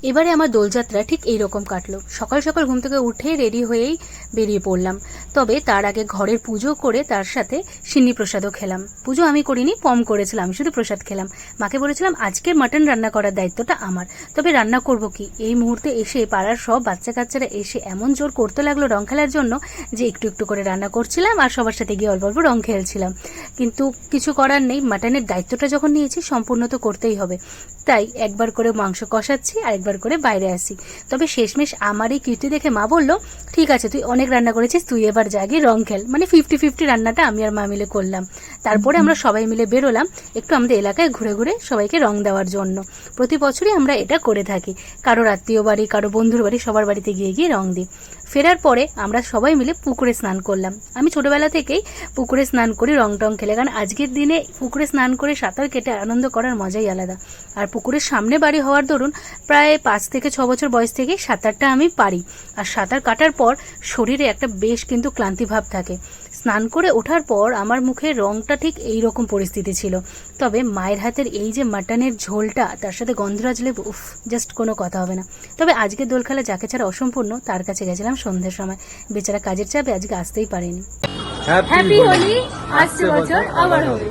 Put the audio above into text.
এবারে আমার দোলযাত্রা ঠিক এইরকম কাটলো। সকাল সকাল ঘুম থেকে উঠে রেডি হয়েই বেরিয়ে পড়লাম। তবে তার আগে ঘরের পুজো করে তার সাথে সিন্নি প্রসাদও খেলাম। পুজো আমি করিনি, পম করেছিলাম, আমি শুধু প্রসাদ খেলাম। মাকে বলেছিলাম আজকের মাটন রান্না করার দায়িত্বটা আমার। তবে রান্না করব কি, এই মুহূর্তে এসে পাড়ার সব বাচ্চা কাচ্চারা এসে এমন জোর করতে লাগলো রং খেলার জন্য যে একটু একটু করে রান্না করছিলাম আর সবার সাথে গিয়ে অল্প অল্প রং খেলছিলাম। কিন্তু কিছু করার নেই, মাটনের দায়িত্বটা যখন নিয়েছি সম্পূর্ণ তো করতেই হবে। তাই একবার করে মাংস কষাচ্ছি আর একবার করে বাইরে আসি। তবে শেষমেশ আমার এই কীর্তি দেখে মা বলল, ঠিক আছে তুই অনেক রান্না করেছিস, তুই এবার জাগি রং খেল। মানে 50-50 রান্নাটা আমি আর মা মিলে করলাম। তারপরে আমরা সবাই মিলে বেরোলাম একটু আমাদের এলাকায় ঘুরে ঘুরে সবাইকে রং দেওয়ার জন্য। প্রতি বছরই আমরা এটা করে থাকি, কারোর আত্মীয় বাড়ি, কারো বন্ধুর বাড়ি, সবার বাড়িতে গিয়ে গিয়ে রং দিই। ফেরার পরে আমরা সবাই মিলে পুকুরে স্নান করলাম। আমি ছোটবেলা থেকেই পুকুরে স্নান করি রং টং খেলে, কারণ আজকের দিনে পুকুরে স্নান করে সাঁতার কেটে আনন্দ করার মজাই আলাদা। আর পুকুরের সামনে বাড়ি হওয়ার দরুন প্রায় 5 থেকে 6 বছর বয়স থেকেই সাঁতারটা আমি পারি। আর সাঁতার কাটার পর শরীরে একটা বেশ কিন্তু ক্লান্তি ভাব থাকে। স্নান করে ওঠার পর আমার মুখের রংটা ঠিক এই রকম পরিস্থিতি ছিল। তবে মায়ের হাতের এই যে মাটনের ঝোলটা, তার সাথে গন্ধরাজ লেবু, উফ, জাস্ট কোনো কথা হবে না। তবে আজকে দোল খেলা যাকে ছাড়া অসম্পূর্ণ, তার কাছে গেছিলাম সন্ধ্যের সময়। বেচারা কাজের চাপে আজকে আসতেই পারেনি। হ্যাপি হোলি, আসছে বছর আবার হবে।